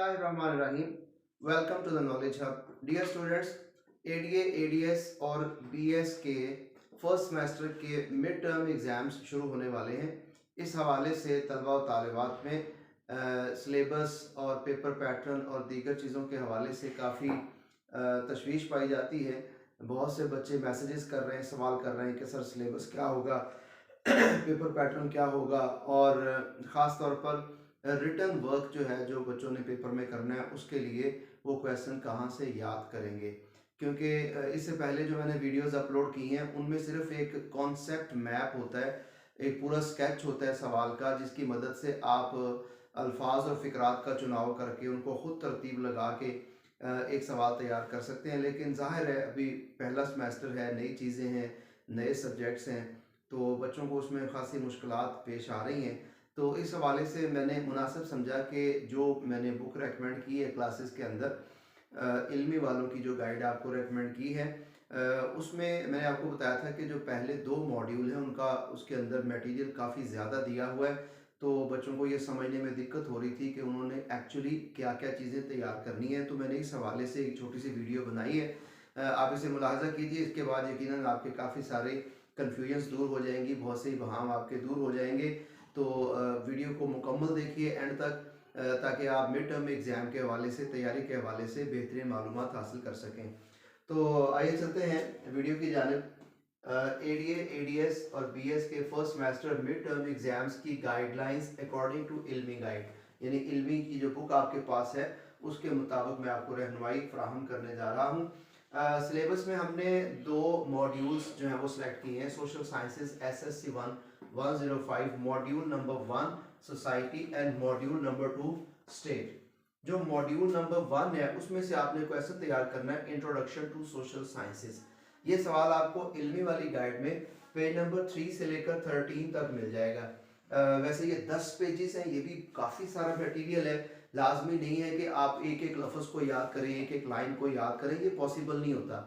बिस्मिल्लाहिर्रहमानिर्रहीम। Welcome to the knowledge hub. Dear students, ADA, ADS और BS के first semester के मिड टर्म एग्ज़ाम्स शुरू होने वाले हैं। इस हवाले से तलबा और तालिबात में सिलेबस और पेपर पैटर्न और दीगर चीज़ों के हवाले से काफ़ी तशवीश पाई जाती है। बहुत से बच्चे मैसेजेस कर रहे हैं, सवाल कर रहे हैं कि सर सिलेबस क्या होगा, पेपर पैटर्न क्या होगा, और ख़ास तौर पर रिटर्न वर्क जो है जो बच्चों ने पेपर में करना है उसके लिए वो क्वेश्चन कहाँ से याद करेंगे। क्योंकि इससे पहले जो मैंने वीडियोस अपलोड की हैं उनमें सिर्फ एक कॉन्सेप्ट मैप होता है, एक पूरा स्केच होता है सवाल का, जिसकी मदद से आप अल्फाज और फ़िक्रात का चुनाव करके उनको ख़ुद तरतीब लगा के एक सवाल तैयार कर सकते हैं। लेकिन ज़ाहिर है अभी पहला सेमेस्टर है, नई चीज़ें हैं, नए सब्जेक्ट्स हैं, तो बच्चों को उसमें ख़ासी मुश्किलात पेश आ रही हैं। तो इस हवाले से मैंने मुनासिब समझा कि जो मैंने बुक रेकमेंड की है क्लासेस के अंदर, इल्मी वालों की जो गाइड आपको रेकमेंड की है, उसमें मैंने आपको बताया था कि जो पहले 2 मॉड्यूल हैं उनका उसके अंदर मटेरियल काफ़ी ज़्यादा दिया हुआ है। तो बच्चों को ये समझने में दिक्कत हो रही थी कि उन्होंने एक्चुअली क्या क्या चीज़ें तैयार करनी है। तो मैंने इस हवाले से एक छोटी सी वीडियो बनाई है, आप इसे मुलाहजा कीजिए। इसके बाद यकीनन आपके काफ़ी सारे कन्फ्यूजन्स दूर हो जाएंगी, बहुत से इबहाम आपके दूर हो जाएंगे। तो वीडियो को मुकम्मल देखिए एंड तक, ताकि आप मिड टर्म एग्ज़ाम के हवाले से, तैयारी के हवाले से बेहतरीन मालूमात हासिल कर सकें। तो आइए चलते हैं वीडियो की जानिब। एडीए, एडीएस और बीएस के first semester mid term exams की guidelines according to Ilmi guide, यानी इल्मी की जो बुक आपके पास है उसके मुताबिक मैं आपको रहनुमाई फराहम करने जा रहा हूँ। सिलेबस में हमने 2 मॉड्यूल्स जो हैं वो सिलेक्ट किए हैं। Social sciences SSC 105, module number 1 society and module number 2 state. जो मॉड्यूल नंबर 1 है उसमें से आपने क्वेश्चन तैयार करना है इंट्रोडक्शन टू सोशल साइंसेज। ये सवाल आपको इल्मी वाली गाइड में पेज नंबर 3 से लेकर 13 तक मिल जाएगा। वैसे ये 10 पेजेस हैं, ये भी काफ़ी सारा मटेरियल है। लाजमी नहीं है कि आप एक एक लफ्ज़ को याद करें, एक एक लाइन को याद करें, ये पॉसिबल नहीं होता।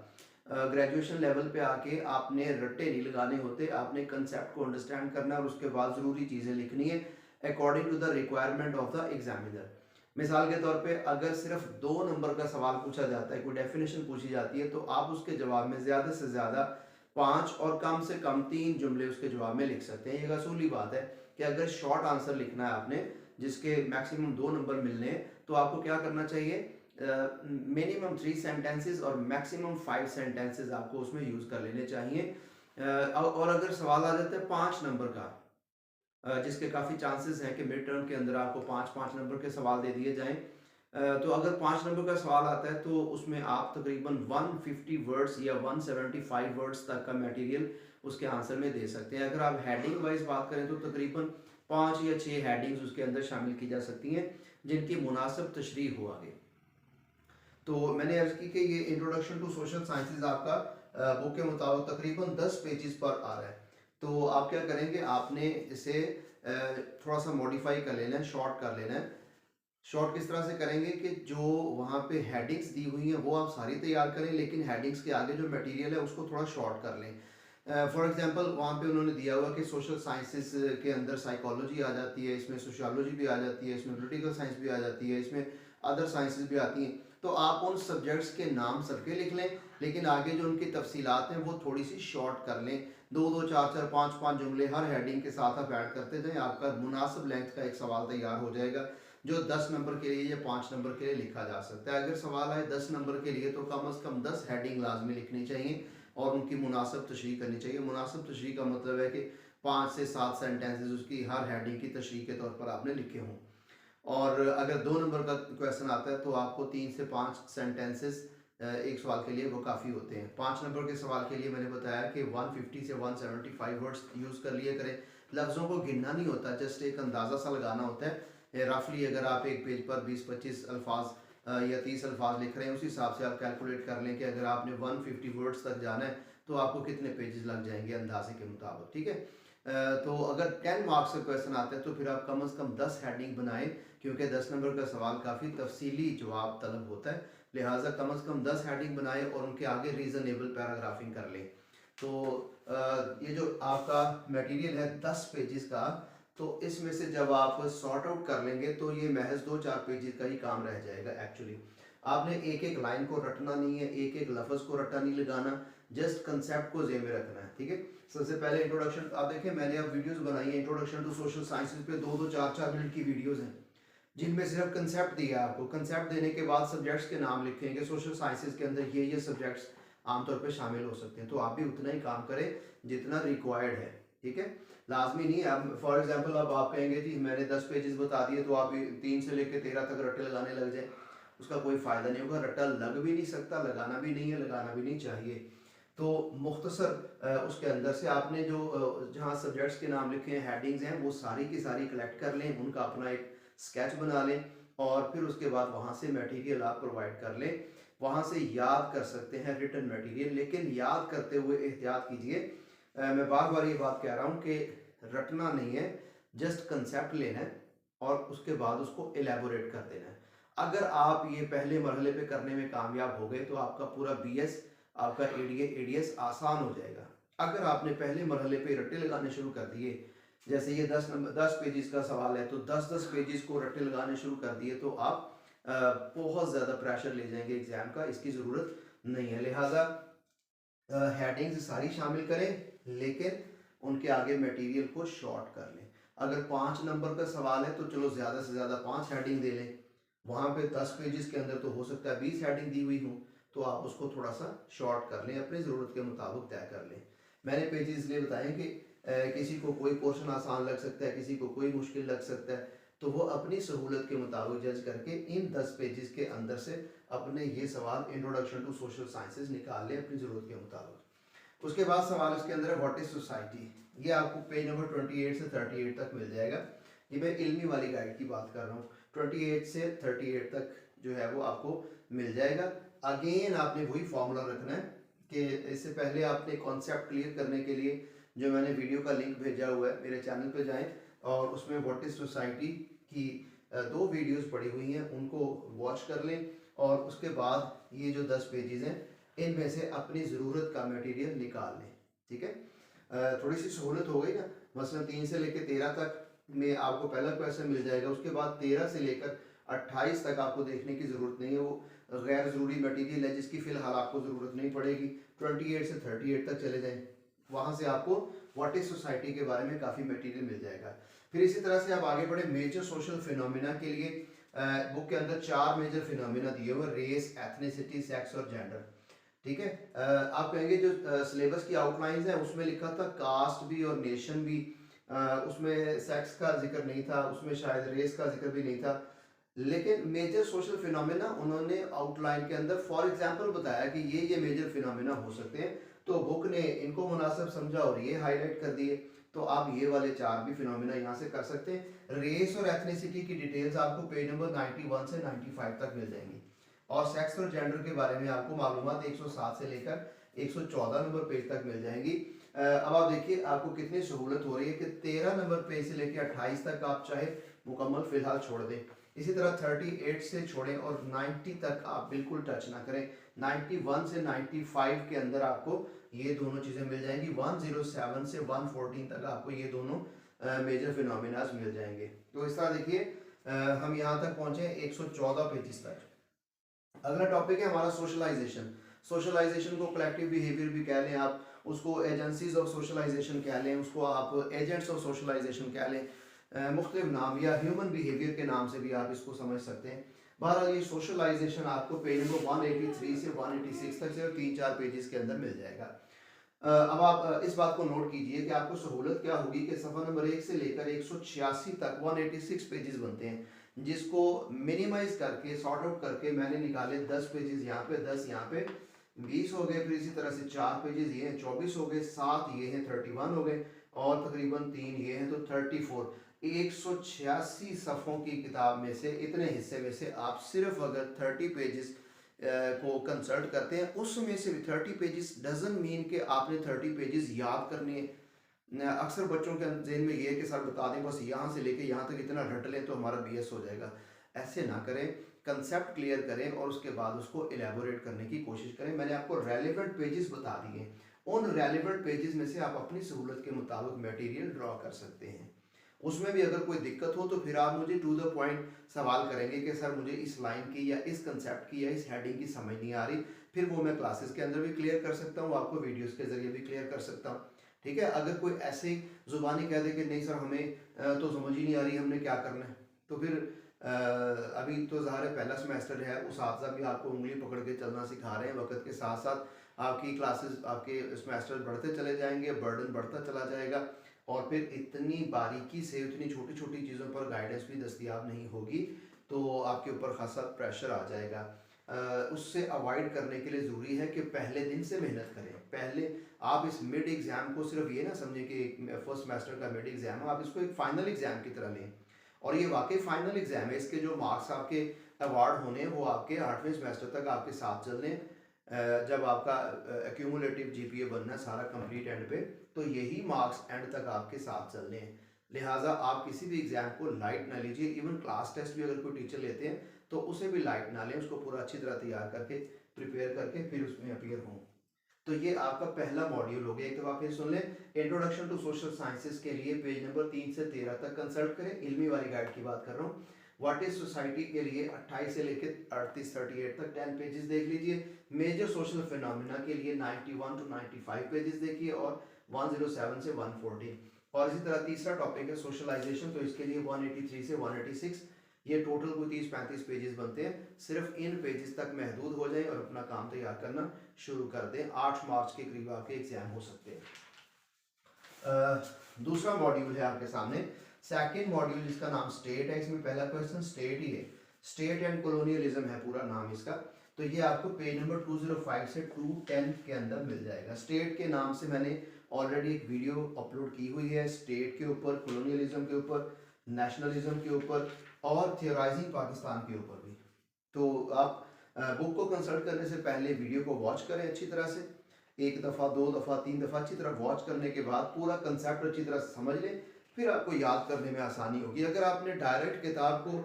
ग्रेजुएशन लेवल पे आके आपने रट्टे नहीं लगाने होते, आपने कंसेप्ट को अंडरस्टैंड करना है और उसके बाद ज़रूरी चीज़ें लिखनी है according to the requirement of the examiner. मिसाल के तौर पे अगर सिर्फ 2 नंबर का सवाल पूछा जाता है, कोई डेफिनेशन पूछी जाती है, तो आप उसके जवाब में ज़्यादा से ज़्यादा 5 और कम से कम 3 जुमले उसके जवाब में लिख सकते हैं। ये असूली बात है कि अगर शॉर्ट आंसर लिखना है आपने, जिसके मैक्सिमम 2 नंबर मिलने हैं, तो आपको क्या करना चाहिए, मिनिमम 3 सेंटेंसेस और मैक्सिमम 5 सेंटेंसेस आपको उसमें यूज़ कर लेने चाहिए। और अगर सवाल आ जाता है 5 नंबर का, जिसके काफ़ी चांसेस हैं कि मिड टर्म के अंदर आपको 5-5 नंबर के सवाल दे दिए जाएं, तो अगर 5 नंबर का सवाल आता है तो उसमें आप तकरीबन 150 वर्ड्स या 175 वर्ड्स तक का मटेरियल उसके आंसर में दे सकते हैं। अगर आप हेडिंग वाइज बात करें तो तकरीबन 5 या 6 हेडिंग्स उसके अंदर शामिल की जा सकती हैं, जिनकी मुनासिब तशरीह हो आगे। तो मैंने अर्ज की कि ये इंट्रोडक्शन टू सोशल साइंसेज आपका बुक के मुताबिक तकरीबन 10 पेजेस पर आ रहा है। तो आप क्या करेंगे, आपने इसे थोड़ा सा मॉडिफाई कर लेना है, शॉर्ट कर लेना है। शॉर्ट किस तरह से करेंगे कि जो वहाँ पे हेडिंग्स दी हुई हैं वो आप सारी तैयार करें, लेकिन हेडिंग्स के आगे जो मटेरियल है उसको थोड़ा शॉर्ट कर लें। फॉर एग्जांपल वहाँ पे उन्होंने दिया हुआ कि सोशल साइंसेस के अंदर साइकोलॉजी आ जाती है, इसमें सोशियोलॉजी भी आ जाती है, इसमें पॉलिटिकल साइंस भी आ जाती है, इसमें अदर साइंसेस भी आती हैं। तो आप उन सब्जेक्ट्स के नाम सबके लिख लें, लेकिन आगे जो उनकी तफसीलात हैं वो थोड़ी सी शॉर्ट कर लें। 2-2, 4-4, 5-5 जुमले हर हेडिंग के साथ आप ऐड करते जाएं, आपका मुनासिब लेंथ का एक सवाल तैयार हो जाएगा जो 10 नंबर के लिए या 5 नंबर के लिए लिखा जा सकता है। अगर सवाल आए 10 नंबर के लिए तो कम से कम 10 हेडिंग लाजमी लिखनी चाहिए और उनकी मुनासिब तशरीह करनी चाहिए। मुनासिब तशरीह का मतलब है कि 5 से 7 सेंटेंसेस उसकी हर हेडिंग की तशरीह के तौर पर आपने लिखे हों। और अगर 2 नंबर का क्वेश्चन आता है तो आपको 3 से 5 सेंटेंसेस एक सवाल के लिए वो काफ़ी होते हैं। 5 नंबर के सवाल के लिए मैंने बताया कि 150 से 175 वर्ड्स यूज़ कर लिए करें। लफ्ज़ों को गिनना नहीं होता, जस्ट एक अंदाज़ा सा लगाना होता है। रफली अगर आप एक पेज पर 20-25 अल्फाज या 30 अल्फाज लिख रहे हैं, उस हिसाब से आप कैलकुलेट कर लें कि अगर आपने 150 वर्ड्स तक जाना है तो आपको कितने पेजेस लग जाएंगे अंदाजे के मुताबिक, ठीक है। तो अगर 10 मार्क्स का क्वेश्चन आता है तो फिर आप कम से कम 10 हेडिंग बनाएं, क्योंकि 10 नंबर का सवाल काफ़ी तफसीली जवाब तलब होता है, लिहाजा कम से कम 10 हेडिंग बनाएं और उनके आगे रीज़नेबल पैराग्राफिंग कर लें। तो ये जो आपका मटेरियल है 10 पेजेस का, तो इसमें से जब आप सॉर्ट आउट कर लेंगे तो ये महज 2-4 पेजेस का ही काम रह जाएगा। एक्चुअली आपने एक एक लाइन को रटना नहीं है, एक एक लफ्ज़ को रट्टा नहीं लगाना, जस्ट कंसेप्ट को ज़हन में रखना है। ठीक है, सबसे पहले इंट्रोडक्शन आप देखें, मैंने अब वीडियोस बनाई है इंट्रोडक्शन टू सोशल साइंसेज पे, 2-2 4-4 मिनट की वीडियोस हैं जिनमें सिर्फ कंसेप्ट दिया है आपको। कंसेप्ट देने के बाद सब्जेक्ट्स के नाम लिखेंगे, सोशल साइंसेज के अंदर ये सब्जेक्ट्स आमतौर पर शामिल हो सकते हैं। तो आप भी उतना ही काम करें जितना रिक्वायर्ड है। ठीक है, लाजमी नहीं है। अब फॉर एग्जांपल अब आप कहेंगे कि मैंने 10 पेजेस बता दिए तो आप 3 से लेकर 13 तक रट्टे लगाने लग जाए, उसका कोई फ़ायदा नहीं होगा। रट्टा लग भी नहीं सकता, लगाना भी नहीं है, लगाना भी नहीं चाहिए। तो मुख्तसर उसके अंदर से आपने जो जहाँ सब्जेक्ट्स के नाम लिखे हैं, हेडिंग्स हैं, वो सारी की सारी कलेक्ट कर लें, उनका अपना एक स्केच बना लें और फिर उसके बाद वहाँ से मटेरियल आप प्रोवाइड कर लें। वहाँ से याद कर सकते हैं रिटन मटेरियल, लेकिन याद करते हुए एहतियात कीजिए। मैं बार बार ये बात कह रहा हूँ कि रटना नहीं है, जस्ट कंसेप्ट लेना है और उसके बाद उसको एलेबोरेट कर देना है। अगर आप ये पहले मरहले पे करने में कामयाब हो गए तो आपका पूरा बीएस, आपका एडीए एडीएस आसान हो जाएगा। अगर आपने पहले मरहले पे रट्टे लगाने शुरू कर दिए, जैसे ये 10 पेजेस का सवाल है तो 10-10 पेजेस को रट्टे लगाने शुरू कर दिए तो आप बहुत ज़्यादा प्रेशर ले जाएंगे एग्जाम का, इसकी ज़रूरत नहीं है। लिहाजा हेडिंग्स सारी शामिल करें लेकिन उनके आगे मटेरियल को शॉर्ट कर लें। अगर 5 नंबर का सवाल है तो चलो ज़्यादा से ज़्यादा 5 हेडिंग दे लें। वहाँ पे 10 पेजेस के अंदर तो हो सकता है 20 हेडिंग दी हुई हो, तो आप उसको थोड़ा सा शॉर्ट कर लें, अपनी ज़रूरत के मुताबिक तय कर लें। मैंने पेजेस इसलिए बताए कि किसी को कोई पोर्शन आसान लग सकता है, किसी को कोई मुश्किल लग सकता है, तो वो अपनी सहूलत के मुताबिक जज करके इन 10 पेजेस के अंदर से अपने ये सवाल इंट्रोडक्शन टू सोशल साइंसेज निकाल लें अपनी ज़रूरत के मुताबिक। उसके बाद सवाल इसके अंदर है व्हाट इज़ सोसाइटी। ये आपको पेज नंबर 28 से 38 तक मिल जाएगा। ये मैं इल्मी वाली गाइड की बात कर रहा हूँ। 28 से 38 तक जो है वो आपको मिल जाएगा। अगेन आपने वही फॉर्मूला रखना है कि इससे पहले आपने कॉन्सेप्ट क्लियर करने के लिए जो मैंने वीडियो का लिंक भेजा हुआ है, मेरे चैनल पे जाएं और उसमें व्हाट इज़ सोसाइटी की 2 वीडियोस पड़ी हुई हैं, उनको वॉच कर लें और उसके बाद ये जो 10 पेजेस हैं इनमें से अपनी ज़रूरत का मटेरियल निकाल लें। ठीक है, थोड़ी सी सहूलत हो गई ना। मसलन 3 से लेकर 13 तक में आपको पहला क्वेश्चन मिल जाएगा, उसके बाद 13 से लेकर 28 तक आपको देखने की ज़रूरत नहीं है, वो गैर ज़रूरी मटेरियल है जिसकी फ़िलहाल आपको ज़रूरत नहीं पड़ेगी। 28 से 38 तक चले जाएं, वहाँ से आपको व्हाट इज़ सोसाइटी के बारे में काफ़ी मटेरियल मिल जाएगा। फिर इसी तरह से आप आगे बढ़े मेजर सोशल फिनोमिना के लिए बुक के अंदर 4 मेजर फिनोमिना दिए हुए, रेस, एथनिसिटी, सेक्स और जेंडर। ठीक है, आप कहेंगे जो सिलेबस की आउटलाइंस है उसमें लिखा था कास्ट भी और नेशन भी, उसमें सेक्स का जिक्र नहीं था, उसमें शायद रेस का जिक्र भी नहीं था, लेकिन मेजर सोशल फिनोमेना उन्होंने आउटलाइन के अंदर फॉर एग्जांपल बताया कि ये मेजर फिनोमेना हो सकते हैं, तो बुक ने इनको मुनासिब समझा और ये हाईलाइट कर दिए। तो आप ये वाले 4 भी फिनोमेना यहाँ से कर सकते हैं। रेस और एथनिसिटी की डिटेल्स आपको पेज नंबर 91 से 95 तक मिल जाएंगी और सेक्स और जेंडर के बारे में आपको मालूमात 107 से लेकर 114 नंबर पेज तक मिल जाएंगी। अब आप देखिए आपको कितनी सहूलत हो रही है कि 13 नंबर पेज से लेकर 28 तक आप चाहे मुकम्मल फिलहाल छोड़ दें, इसी तरह 38 से छोड़ें और 90 तक आप बिल्कुल टच ना करें। 91 से 95 के अंदर आपको ये दोनों चीज़ें मिल जाएंगी। 107 से 114 तक आपको ये दोनों मेजर फिनोमिनाज मिल जाएंगे। तो इस तरह देखिए हम यहाँ तक पहुँचे 114 पेजेस तक। अगला टॉपिक है हमारा सोशलाइजेशन। सोशलाइजेशन को कलेक्टिव बिहेवियर भी कह लें आप, उसको एजेंसीज ऑफ सोशलाइजेशन कह लें, उसको आप एजेंट्स ऑफ सोशलाइजेशन कह लें, मुख्तलिफ नाम या ह्यूमन बिहेवियर के नाम से भी आप इसको समझ सकते हैं। बहरहाल ये सोशलाइजेशन आपको पेज नंबर 183 से 186 तक सिर्फ 3-4 पेजेस के अंदर मिल जाएगा। अब आप इस बात को नोट कीजिए कि आपको सहूलत क्या होगी कि सफ़ा नंबर 1 से लेकर 186 तक 186 पेजेस बनते हैं, जिसको मिनिमाइज करके सॉर्ट आउट करके मैंने निकाले 10 पेजेस यहाँ पे, 10 यहाँ पे, 20 हो गए। फिर इसी तरह से 4 पेजेस ये हैं 24 हो गए, 7 ये हैं 31 हो गए और तकरीबन 3 ये हैं तो 34। 186 सफ़ों की किताब में से, इतने हिस्से में से आप सिर्फ अगर 30 पेजेस को कंसल्ट करते हैं, उसमें से भी 30 पेजेस डजंट मीन कि आपने 30 पेजेस याद करने हैं। अक्सर बच्चों के जहन में ये है कि सर बता दें बस यहाँ से लेके यहाँ तक इतना रट लें तो हमारा बीएस हो जाएगा। ऐसे ना करें, कंसेप्ट क्लियर करें और उसके बाद उसको एलेबोरेट करने की कोशिश करें। मैंने आपको रेलिवेंट पेजेस बता दिए, उन रेलिवेंट पेजेस में से आप अपनी सहूलत के मुताबिक मटेरियल ड्रॉ कर सकते हैं। उसमें भी अगर कोई दिक्कत हो तो फिर आप मुझे टू द पॉइंट सवाल करेंगे कि सर मुझे इस लाइन की या इस कंसेप्ट की या इस हेडिंग की समझ नहीं आ रही, फिर वो मैं क्लासेस के अंदर भी क्लियर कर सकता हूँ, आपको वीडियोस के जरिए भी क्लियर कर सकता हूँ। ठीक है, अगर कोई ऐसे ही जुबानी कह दे कि नहीं सर हमें तो समझ ही नहीं आ रही, हमने क्या करना है, तो फिर अभी तो ज़ाहिर है पहला सेमेस्टर है, उस हादसा भी आपको उंगली पकड़ के चलना सिखा रहे हैं, वक्त के साथ साथ आपकी क्लासेस आपके सेमेस्टर बढ़ते चले जाएंगे, बर्डन बढ़ता चला जाएगा और फिर इतनी बारीकी से इतनी छोटी छोटी चीज़ों पर गाइडेंस भी दस्तयाब नहीं होगी, तो आपके ऊपर खासा प्रेशर आ जाएगा। उससे अवॉइड करने के लिए ज़रूरी है कि पहले दिन से मेहनत करें। पहले आप इस मिड एग्ज़ाम को सिर्फ ये ना समझें कि फर्स्ट सेमेस्टर का मिड एग्ज़ाम है, आप इसको एक फाइनल एग्ज़ाम की तरह लें और ये वाकई फाइनल एग्ज़ाम है। इसके जो मार्क्स आपके अवार्ड होने हैं वो आपके 8वें सेमेस्टर तक आपके साथ चल रहे हैं। जब आपका एक्यूमुलेटिव जीपीए बनना है सारा कंप्लीट एंड पे, तो यही मार्क्स एंड तक आपके साथ चल रहे हैं। लिहाजा आप किसी भी एग्ज़ाम को लाइट ना लीजिए। इवन क्लास टेस्ट भी अगर कोई टीचर लेते हैं तो उसे भी लाइट ना लें, उसको पूरा अच्छी तरह तैयार करके प्रिपेयर करके फिर उसमें अपीयर हों। तो ये आपका पहला मॉड्यूल हो गया। एक दफ़ा फिर सुन लें, इंट्रोडक्शन टू सोशल साइंसेज के लिए पेज नंबर 3 से 13 तक कंसल्ट करें। इल्मी वाली गाइड की बात कर रहा हूँ। व्हाट इज सोसाइटी के लिए 28 से लेकर 38 तक 10 पेजेस देख लीजिए। मेजर सोशल फिनोमिना के लिए 91 टू 95 पेजेस देखिए और 107 से 114। और इसी तरह तीसरा टॉपिक है सोशलाइजेशन, तो इसके लिए 183 से 186। ये टोटल कोई 30-35 पेजेस बनते हैं। सिर्फ इन पेजेस तक महदूद हो जाएं और अपना काम तैयार करना शुरू कर दें। 8 मार्च के करीब आपके एग्जाम हो सकते हैं। दूसरा मॉड्यूल है आपके सामने, सेकंड मॉड्यूल, जिसका नाम स्टेट है। इसमें पहला क्वेश्चन स्टेट ही है, स्टेट एंड कॉलोनियलिज्म है पूरा नाम इसका। तो ये आपको पेज नंबर 205 से 210 के अंदर मिल जाएगा। स्टेट के नाम से मैंने ऑलरेडी एक वीडियो अपलोड की हुई है, स्टेट के ऊपर, कॉलोनियलिज्म के ऊपर, नेशनलिज्म के ऊपर और थियोराइजिंग पाकिस्तान के ऊपर भी। तो आप बुक को कंसल्ट करने से पहले वीडियो को वॉच करें अच्छी तरह से, 1 दफ़ा 2 दफ़ा 3 दफ़ा अच्छी तरह वॉच करने के बाद पूरा कंसेप्ट अच्छी तरह समझ लें, फिर आपको याद करने में आसानी होगी। अगर आपने डायरेक्ट किताब को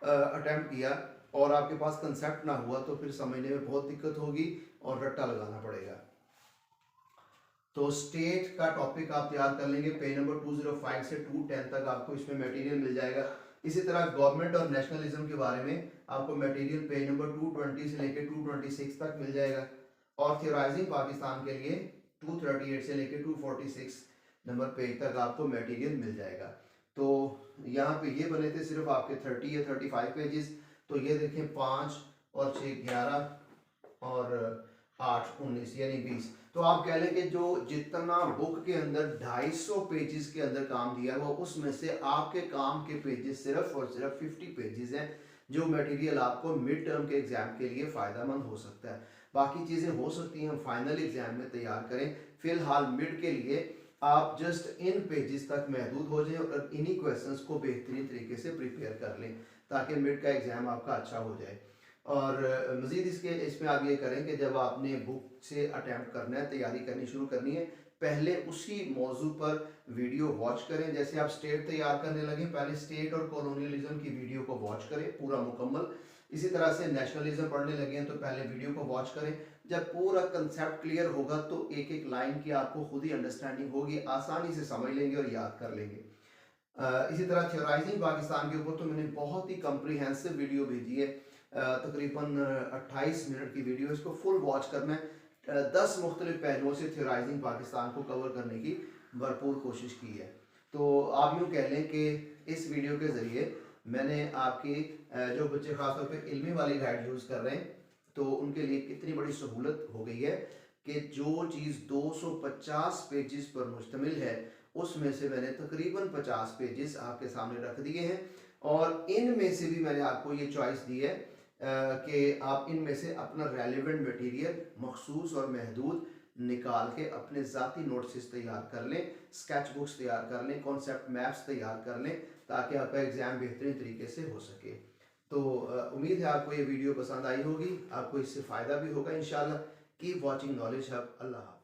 अटेम्प्ट किया और आपके पास कंसेप्ट ना हुआ तो फिर समझने में बहुत दिक्कत होगी और रट्टा लगाना पड़ेगा। तो स्टेट का टॉपिक आप तैयार कर लेंगे, पेज नंबर 205 से 210 तक आपको इसमें मटेरियल मिल जाएगा। इसी तरह गवर्नमेंट और नेशनलिज्म के बारे में आपको मटेरियल पेज नंबर 220 से लेकर 226 तक मिल जाएगा और थियोराइजिंग पाकिस्तान के लिए 238 से लेकर 246 नंबर पेज तक आपको मटेरियल मिल जाएगा। तो यहाँ पे ये बने थे सिर्फ आपके 30 या 35 पेजेस, तो ये देखें 5 और 6 11 और 8 19 यानी 20। तो आप कह लें कि जो जितना बुक के अंदर 250 पेजेस के अंदर काम दिया हुआ, उसमें से आपके काम के पेजेस सिर्फ और सिर्फ 50 पेजेस हैं, जो मटेरियल आपको मिड टर्म के एग्जाम के लिए फ़ायदेमंद हो सकता है। बाकी चीज़ें हो सकती हैं हम फाइनल एग्जाम में तैयार करें। फिलहाल मिड के लिए आप जस्ट इन पेजेस तक महदूद हो जाएं और इन्हीं क्वेश्चंस को बेहतरीन तरीके से प्रिपेयर कर लें ताकि मिड का एग्ज़ाम आपका अच्छा हो जाए। और मज़ीद इसमें आप ये करें कि जब आपने बुक से अटैम्प्ट करना है, तैयारी करनी शुरू करनी है, पहले उसी मौजू पर वीडियो वॉच करें। जैसे आप स्टेट तैयार करने लगे, पहले स्टेट और कॉलोनियलिज्म की वीडियो को वॉच करें पूरा मुकम्मल। इसी तरह से नेशनलिज्म पढ़ने लगे हैं तो पहले वीडियो को वॉच करें। जब पूरा कंसेप्ट क्लियर होगा तो एक एक लाइन की आपको खुद ही अंडरस्टैंडिंग होगी, आसानी से समझ लेंगे और याद कर लेंगे। इसी तरह थियोराइजिंग पाकिस्तान के ऊपर तो मैंने बहुत ही कम्प्रीहेंसिव वीडियो भेजी है, तकरीबन 28 मिनट की वीडियो। इसको फुल वॉच करना है। 10 मुख्तलिफ पहलुओं से थियोराइजिंग पाकिस्तान को कवर करने की भरपूर कोशिश की है। तो आप यूँ कह लें कि इस वीडियो के ज़रिए मैंने आपकी जो बच्चे ख़ासतौर पे इल्मी वाली गाइड यूज़ कर रहे हैं तो उनके लिए कितनी बड़ी सहूलत हो गई है कि जो चीज़ 250 पेजेस पर मुश्तमिल है उसमें से मैंने तकरीबन 50 पेजेस आपके सामने रख दिए हैं और इनमें से भी मैंने आपको ये चॉइस दी है कि आप इनमें से अपना रेलिवेंट मटेरियल मखसूस और महदूद निकाल के अपने ज़ाती नोट्स तैयार कर लें, स्केच बुक्स तैयार कर लें, कॉन्सेप्ट मैप्स तैयार कर लें ताकि आपका एग्ज़ाम बेहतरीन तरीके से हो सके। तो उम्मीद है आपको ये वीडियो पसंद आई होगी, आपको इससे फ़ायदा भी होगा इंशाल्लाह। Keep watching knowledge hub. अल्लाह हाफ़िज़।